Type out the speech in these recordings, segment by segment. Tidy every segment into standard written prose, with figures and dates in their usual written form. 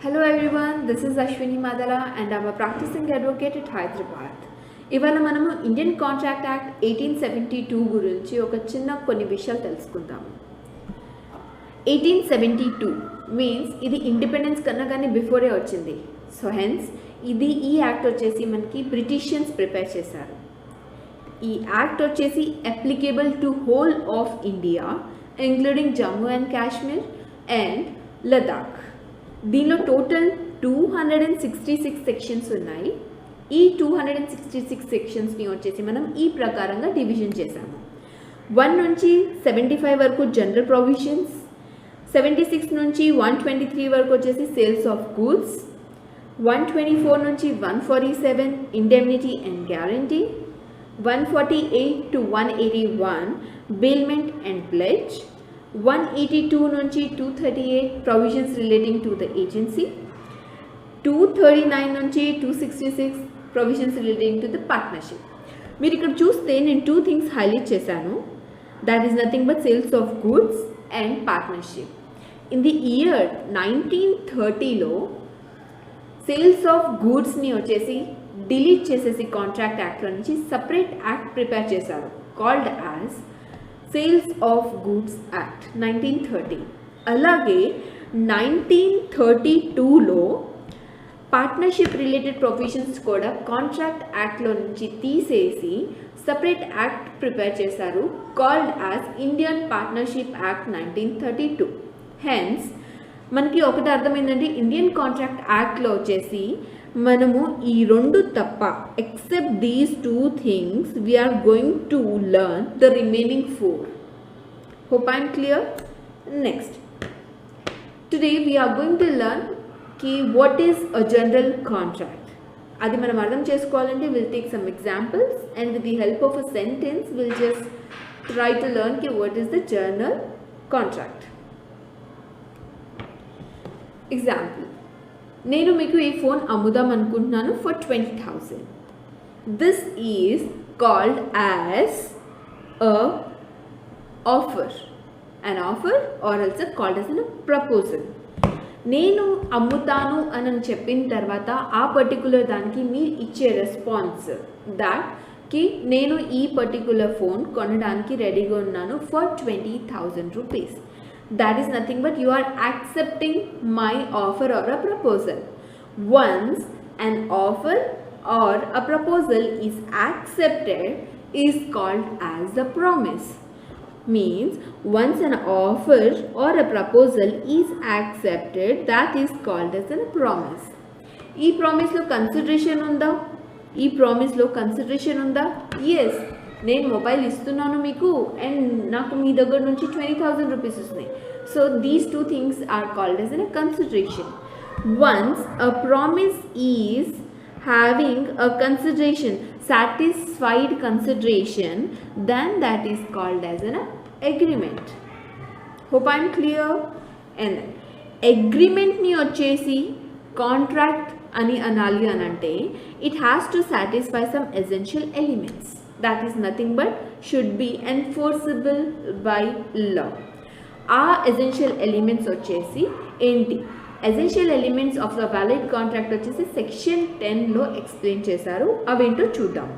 Hello everyone, this is Ashwini Madala and I'm a practicing advocate at Hyderabad. ఇవాళ మనము Indian contract act 1872 గురించి ఒక కొన్ని విషయాలు తెలుసుకుందాము. 1872 మీన్స్ ఇది ఇండిపెండెన్స్ కన్నా కానీ బిఫోరే వచ్చింది. సో హెన్స్ ఈ యాక్ట్ వచ్చేసి మనకి బ్రిటిషియన్స్ ప్రిపేర్ చేశారు. ఈ యాక్ట్ వచ్చేసి applicable to whole of India including Jammu and Kashmir and Ladakh. దీనిలో టోటల్ 266 సెక్షన్స్ ఉన్నాయి. ఈ 266 సెక్షన్స్ని వచ్చేసి మనం ఈ ప్రకారంగా డివిజన్ చేశాము. 1 నుంచి 75 వరకు జనరల్ ప్రొవిజన్స్, 76 నుంచి 123 వరకు వచ్చేసి సేల్స్ ఆఫ్ గూడ్స్, 124 నుంచి 147 indemnity and guarantee, 148 to 181 bailment and pledge, 182 నుంచి 238 provisions relating to the agency, 239 నుంచి 266 provisions relating to the partnership. మీరు ఇక్కడ చూస్తే నేను 2 things హైలైట్ చేశాను. that is nothing but sales of goods and partnership. in the year 1930లో sales of గూడ్స్ని వచ్చేసి డిలీట్ చేసేసి కాంట్రాక్ట్ యాక్ట్లో నుంచి సపరేట్ యాక్ట్ ప్రిపేర్ చేశారు called as sales of goods act 1930. అలాగే 1932లో పార్ట్నర్షిప్ రిలేటెడ్ ప్రొవిజన్స్ కూడా కాంట్రాక్ట్ యాక్ట్లో నుంచి తీసేసి సపరేట్ యాక్ట్ ప్రిపేర్ చేశారు called as Indian partnership act 1932. Hence మనకి ఒకటి అర్థమైందంటే ఇండియన్ కాంట్రాక్ట్ యాక్ట్లో వచ్చేసి మనము ఈ 2 తప్ప except these 2 things we are going to learn the remaining 4. hope I'm clear. Next, today we are going to learn what is a general contract. అది మనం అర్థం చేసుకోవాలంటే we'll take some examples and with the help of a sentence we'll just try to learn what is the general contract. Example, నేను మీకు ఈ phone అమ్ముదాం అనుకుంటున్నాను for 20,000. This is called as a offer. an offer or else called as a proposal. నేను అమ్ముతాను అని చెప్పిన తర్వాత ఆ particular దానికి మీరు ఇచ్చే రెస్పాన్స్ దాట్కి నేను ఈ పర్టికులర్ ఫోన్ కొనడానికి రెడీగా ఉన్నాను for 20,000 rupees. That is nothing but you are accepting my offer or a proposal. Once an offer or a proposal is accepted is called as a promise. Means once an offer or a proposal is accepted, that is called as a promise. ఈ ప్రామిస్లో consideration ఉందా? ఈ ప్రామిస్లో consideration ఉందా? Yes, నేను mobile ఇస్తున్నాను మీకు and నాకు మీ దగ్గర నుంచి 20,000 రూపీస్ వస్తున్నాయి. So these 2 things are called as a consideration. Once a promise is having a consideration, satisfied consideration, then that is called as an agreement. hope I'm clear. And agreement ni వచ్చేసి contract అని అనాలి అని అంటే it has to satisfy some essential elements. that is nothing but should be enforceable by law. ఆ essential elements వచ్చేసి ఏంటి? essential elements of the valid contract వచ్చేసి section 10లో explain చేశారు. అవేంటో చూద్దాం.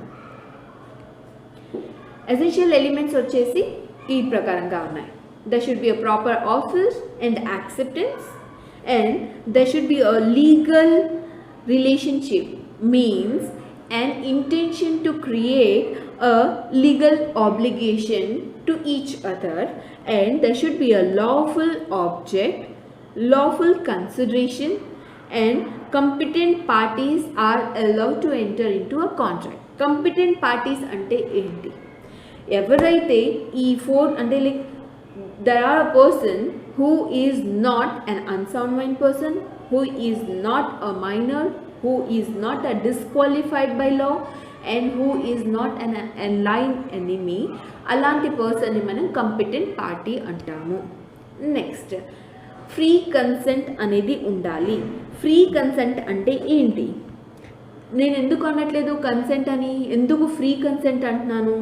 essential elements వచ్చేసి ఈ ప్రకారంగా ఉన్నాయి. there should be a proper offer and acceptance, and there should be a legal relationship, means an intention to create a legal obligation to each other, and there should be a lawful object, lawful consideration, and competent parties are allowed to enter into a contract. competent parties అంటే ఏంటి? ఎవరైతే ఈ 4 అంటే like there are a person who is not an unsound mind person, who is not a minor, who is not a disqualified by law, and who is not an aligned enemy. అలాంటి పర్సన్ని మనం competent party అంటాము. Next, free consent అనేది ఉండాలి. Free consent అంటే ఏంటి? నేను ఎందుకు అనట్లేదు కన్సెంట్ అని, ఎందుకు ఫ్రీ కన్సెంట్ అంటున్నాను?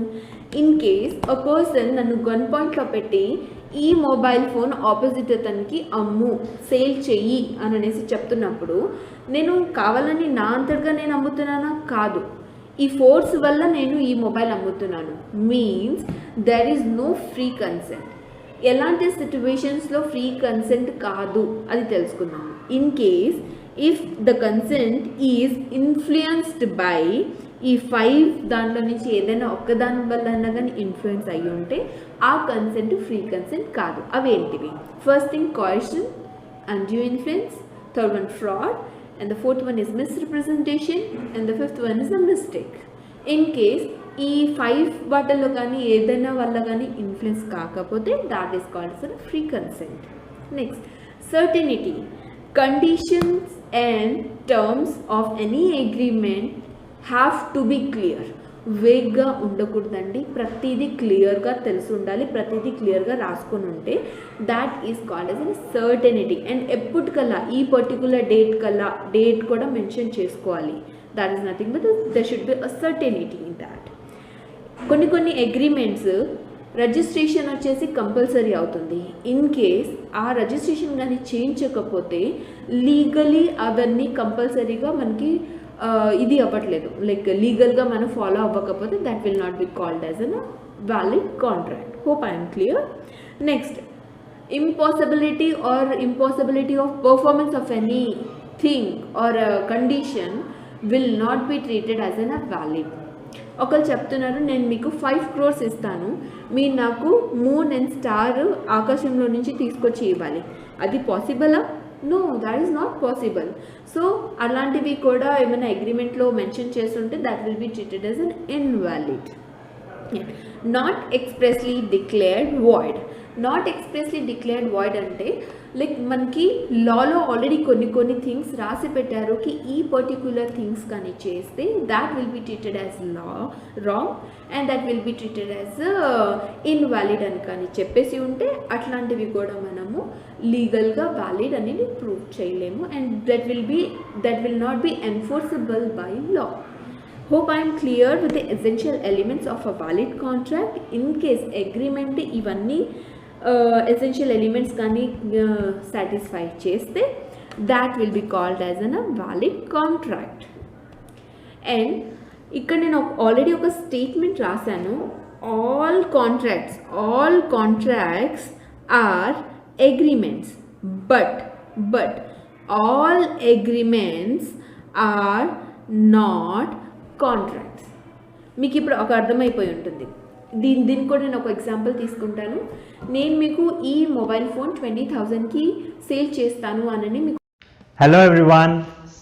ఇన్ కేస్ అ పర్సన్ నన్ను గన్ పాయింట్లో పెట్టి ఈ మొబైల్ ఫోన్ ఆపోజిట్ అతనికి అమ్ము, సేల్ చెయ్యి అని అనేసి చెప్తున్నప్పుడు నేను కావాలని నా అంతటిగా నేను అమ్ముతున్నానా? కాదు, ఈ ఫోర్స్ వల్ల నేను ఈ మొబైల్ అమ్ముతున్నాను. Means there is no free consent. ఎలాంటి సిచ్యువేషన్స్లో ఫ్రీ కన్సెంట్ కాదు అది తెలుసుకున్నాము. In case if the consent is influenced by ఈ 5 దాంట్లో నుంచి ఏదైనా ఒక్కదాని వల్ల అయినా కానీ ఇన్ఫ్లుయెన్స్ అయ్యి ఉంటే ఆ కన్సెంట్ ఫ్రీ కన్సెంట్ కాదు. అవి ఏంటివి? First thing coercion, undue influence, third one fraud, and the fourth one is misrepresentation, and the fifth one is a mistake. In case ఈ 5 వాటిల్లో కానీ ఏదైనా వల్ల కానీ ఇన్ఫ్లుయెన్స్ కాకపోతే that is called as free consent. Next certainty. Conditions and terms of any agreement have to be clear. వేగ్గా ఉండకూడదండి, ప్రతిదీ క్లియర్గా తెలిసి ఉండాలి, ప్రతిదీ క్లియర్గా రాసుకొని ఉంటే that is called as a certainty. And ఎప్పటికల్లా ఈ పర్టికులర్ డేట్ కూడా మెన్షన్ చేసుకోవాలి. That is nothing but there should be a certainty in that. కొన్ని అగ్రిమెంట్స్ రిజిస్ట్రేషన్ వచ్చేసి కంపల్సరీ అవుతుంది. ఇన్ కేస్ ఆ రిజిస్ట్రేషన్ కానీ చేయించకపోతే లీగలీ అవన్నీ కంపల్సరీగా మనకి ఇది అవ్వట్లేదు, లైక్ లీగల్గా మనం ఫాలో అవ్వకపోతే that will not be called as an valid contract. Hope I'm clear. Next impossibility of performance of anything or a condition will not be treated as a valid. ఒకరు చెప్తున్నారు, నేను మీకు 5 crores ఇస్తాను, మీరు నాకు మూన్ అండ్ స్టార్ ఆకాశంలో నుంచి తీసుకొచ్చి ఇవ్వాలి. అది పాసిబులా? No, that is not possible. So అలాంటివి కూడా ఏమైనా అగ్రిమెంట్లో మెన్షన్ చేస్తుంటే that will be treated as an invalid. Not expressly declared void. Not expressly declared void అంటే లైక్ మనకి లాలో ఆల్రెడీ కొన్ని థింగ్స్ రాసి పెట్టారు కి ఈ పర్టిక్యులర్ థింగ్స్ కానీ చేస్తే that will be treated as wrong and that will be treated as invalid అని కానీ చెప్పేసి ఉంటే అట్లాంటివి కూడా మనము లీగల్గా వ్యాలిడ్ అనేది ప్రూవ్ చేయలేము and that will not be enforceable by law. Hope I am clear with the essential elements of a valid contract. In case agreement ఇవన్నీ essential elements కానీ satisfy చేస్తే that will be called as a valid contract. And ఇక్కడ నేను already ఒక statement రాశాను, all contracts are agreements but all agreements are not contracts. మీకు ఇప్పుడు ఒక అర్థమైపోయి ఉంటుంది. దీనికి కూడా నేను ఒక ఎగ్జాంపుల్ తీసుకుంటాను. నేను మీకు ఈ మొబైల్ ఫోన్ 20,000కి సేల్ చేస్తాను అని మీకు. Hello everyone,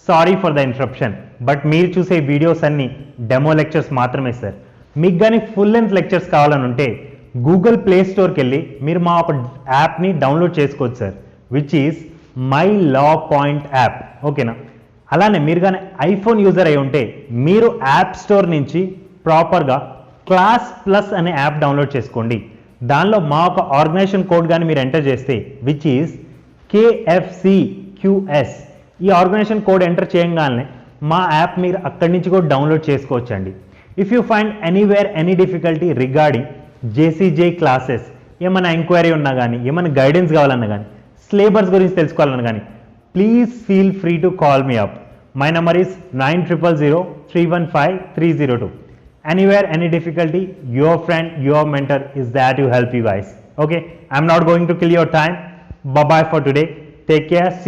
sorry for the interruption, but మీరు చూసే వీడియోస్ అన్నీ డెమో లెక్చర్స్ మాత్రమే సార్. మీకు కానీ ఫుల్ లెంత్ లెక్చర్స్ కావాలని ఉంటే గూగుల్ ప్లే స్టోర్కి వెళ్ళి మీరు మా ఒక యాప్ని డౌన్లోడ్ చేసుకోవచ్చు sir, which is my law point app. ఓకేనా? అలానే మీరు కానీ ఐఫోన్ యూజర్ అయి ఉంటే మీరు యాప్ స్టోర్ నుంచి ప్రాపర్గా క్లాస్ ప్లస్ అనే యాప్ డౌన్లోడ్ చేసుకోండి. దానిలో మా ఒక ఆర్గనైజేషన్ కోడ్ కానీ మీరు ఎంటర్ చేస్తే విచ్ ఈస్ KFCQS, ఈ ఆర్గనైజేషన్ కోడ్ ఎంటర్ చేయగానే మా యాప్ మీరు అక్కడి నుంచి కూడా డౌన్లోడ్ చేసుకోవచ్చండి. If you find anywhere any difficulty regarding JCJ classes, ఏమైనా ఎంక్వైరీ ఉన్నా కానీ, ఏమైనా గైడెన్స్ కావాలన్నా కానీ, సిలబస్ గురించి తెలుసుకోవాలన్నా కానీ, please feel free to call me up. My number is 9000315302. Anywhere, any difficulty, your friend, your mentor is there to help you guys. Okay, I'm not going to kill your time. Bye bye for today. Take care. See you.